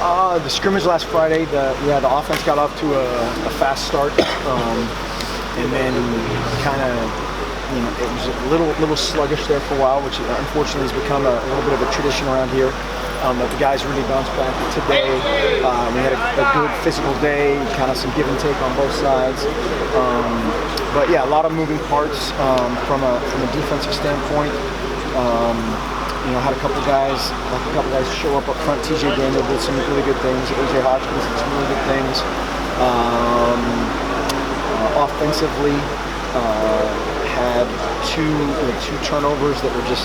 The scrimmage last Friday, the offense got off to a fast start, and then kind of, it was a little sluggish there for a while, which unfortunately has become a little bit of a tradition around here. But the guys really bounced back today. We had a good physical day, kind of some give and take on both sides. But yeah, a lot of moving parts from a defensive standpoint. Had a couple guys show up front. TJ Daniel did some really good things. AJ Hopkins did some really good things. Offensively, had two turnovers that were just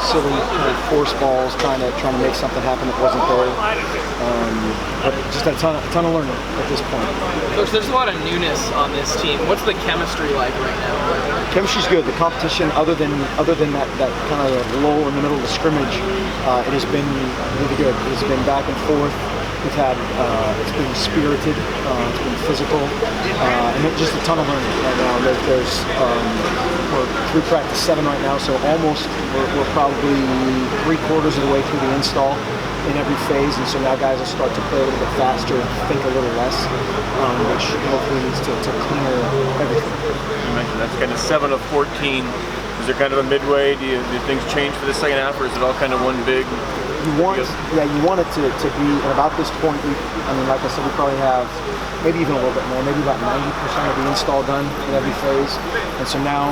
silly kind of force balls, trying to make something happen that wasn't there. But just a ton of learning at this point. Coach, there's a lot of newness on this team. What's the chemistry like right now? Chemistry's good. The competition, other than that kind of lull in the middle of the scrimmage, it has been really good. It's been back and forth. We've had, it's been spirited, it's been physical, and just a ton of learning right now. We're through practice 7 right now, so almost we're probably 3/4 of the way through the install in every phase, and so now guys will start to play a little bit faster, think a little less, which hopefully leads to cleaner everything. You mentioned that's kind of 7 of 14. Is there kind of a midway? Do things change for the second half, or is it all kind of one big? You want it to be at about this point. Like I said, we probably have maybe even a little bit more, maybe about 90% of the install done in every phase. And so now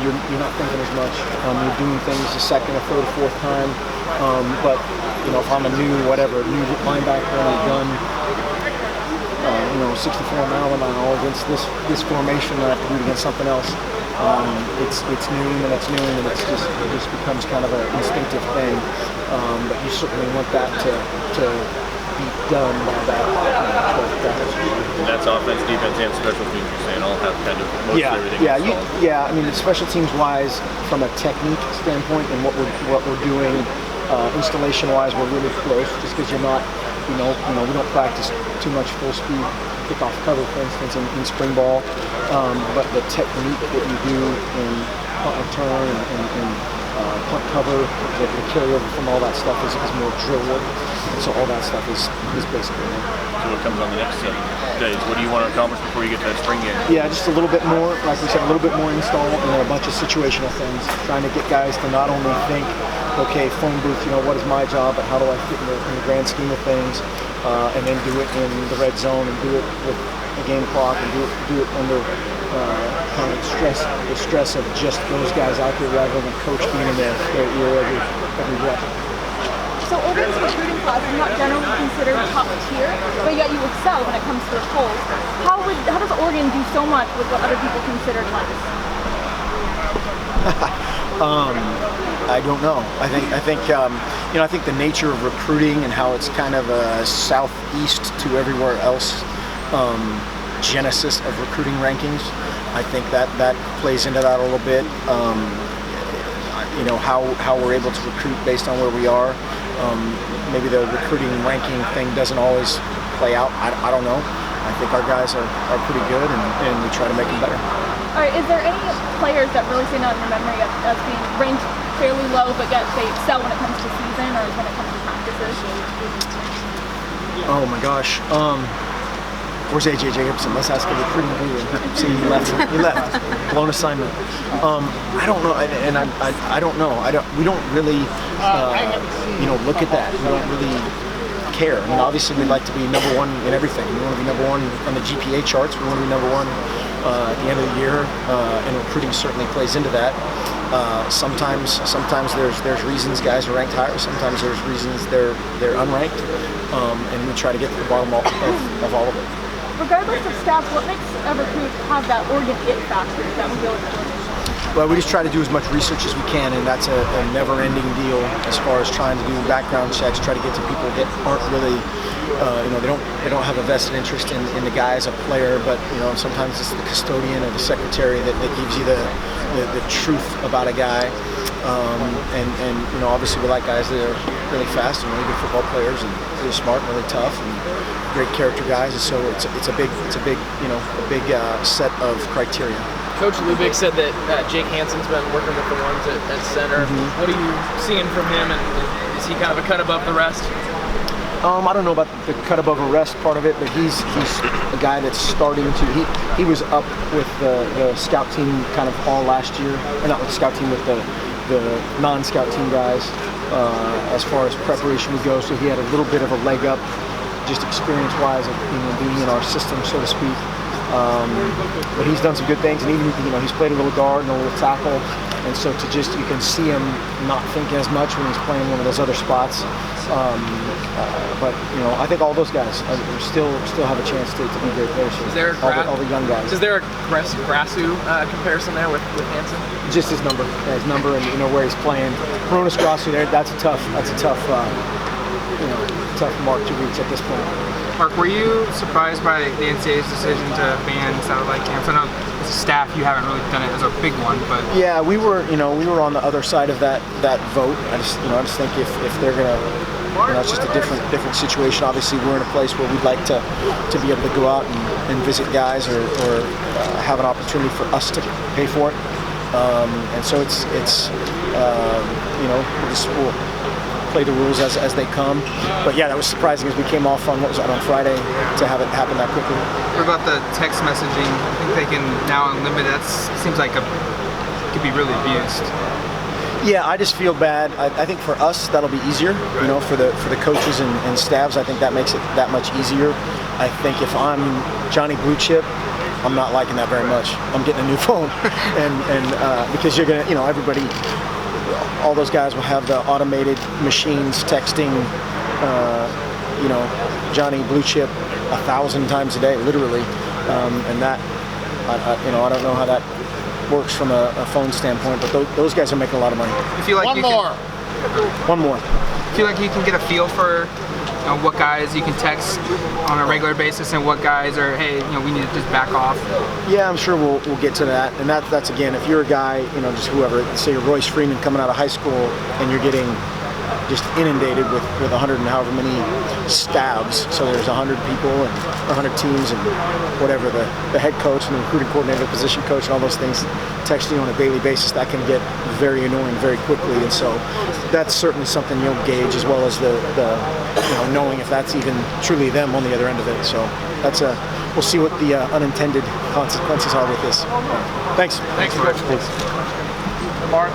you're not thinking as much. You're doing things a second, a third, a fourth time. But if I'm a new linebacker and I've done 64 mile an hour against this formation, I have to do it against something else. It's new and it's new and it just becomes kind of an instinctive thing. But you certainly want that to be done by that 12th practice. And that's offense, defense, and special teams. You're saying all have kind of most of everything. Special teams wise, from a technique standpoint and what we're doing, installation wise, we're really close. Just because you're not, we don't practice too much full speed kickoff cover, for instance, in spring ball. But the technique that you do in punt return and punt cover, the carryover from all that stuff is more drill work. And so all that stuff is basically it. So what comes on the next days? What do you want to accomplish before you get to that spring game? Yeah, just a little bit more, like we said, a little bit more install and then a bunch of situational things. Trying to get guys to not only think, okay, phone booth, what is my job, but how do I fit in the grand scheme of things, and then do it in the red zone and do it with a game clock and do it under kind of the stress of just those guys out there rather than coach being in their ear every breath. So Oregon's recruiting class is not generally considered top tier, but yet you excel when it comes to the polls. How does Oregon do so much with what other people consider less? I don't know. I think the nature of recruiting and how it's kind of a southeast to everywhere else genesis of recruiting rankings. I think that plays into that a little bit. How we're able to recruit based on where we are. Maybe the recruiting ranking thing doesn't always play out. I don't know. I think our guys are pretty good, and we try to make them better. All right, is there any players that really stand out in your memory as being ranked fairly low, but yet they excel when it comes to season or when it comes to practices? Oh my gosh. Where's AJ Jacobson? Let's ask a recruiting guru. See, he left. Blown assignment. I don't know, and I don't know. We don't really, look at that. We don't really care. I mean, obviously we'd like to be number one in everything. We want to be number one on the GPA charts. We want to be number one at the end of the year, and recruiting certainly plays into that. Sometimes there's reasons guys are ranked higher. Sometimes there's reasons they're unranked, and we try to get to the bottom of all of it. Regardless of stats, what makes a recruit have that Oregon it factor that we go with? Well, we just try to do as much research as we can, and that's a never-ending deal as far as trying to do background checks, try to get to people that aren't really, they don't have a vested interest in the guy as a player, but sometimes it's the custodian or the secretary that gives you the truth about a guy. And obviously we like guys that are really fast and really good football players and really smart and really tough and great character guys. And so it's a big set of criteria. Coach Lubick said that Jake Hansen's been working with the ones at center. Mm-hmm. What are you seeing from him, and is he kind of a cut above the rest? I don't know about the cut above arrest part of it, but he's a guy that's starting to. He was up with the scout team kind of all last year, or not with the scout team, with the non-scout team guys as far as preparation would go. So he had a little bit of a leg up, just experience-wise, of being in our system, so to speak. But he's done some good things, and even he's played a little guard and a little tackle, and so you can see him not think as much when he's playing one of those other spots. But I think all those guys still have a chance to be great players. Is there all the young guys? Is there a Grassu comparison there with Hansen? Just his number, and where he's playing. Coronas Grassu, that's a tough mark to reach at this point. Mark, were you surprised by the NCAA's decision to ban satellite camps? I know as a staff you haven't really done it as a big one, but yeah, we were on the other side of that vote. I just think if they're gonna, it's just a different situation. Obviously, we're in a place where we'd like to be able to go out and visit guys or have an opportunity for us to pay for it. And so we'll play the rules as they come. But yeah, that was surprising as we came off on on Friday to have it happen that quickly. What about the text messaging? I think they can now unlimited. That seems like could be really abused. Yeah, I just feel bad. I think for us that'll be easier. For the coaches and staffs, I think that makes it that much easier. I think if I'm Johnny Blue Chip, I'm not liking that very much. I'm getting a new phone, and because you're gonna, everybody. All those guys will have the automated machines texting, Johnny Blue Chip 1,000 times a day, literally, and that, I don't know how that works from a phone standpoint, but those guys are making a lot of money. You feel like One more. Feel like you can get a feel for what guys you can text on a regular basis and what guys are, hey, we need to just back off? Yeah, I'm sure we'll get to that. And that's again, if you're a guy, just whoever, say you're Royce Freeman coming out of high school and you're getting just inundated with 100 and however many stabs. So there's 100 people and 100 teams and whatever, the head coach and the recruiting coordinator, position coach, and all those things texting on a daily basis, that can get very annoying very quickly. And so that's certainly something you'll gauge, as well as the knowing if that's even truly them on the other end of it. So we'll see what the unintended consequences are with this. Thanks. Thanks, Mark. Thanks. Mark.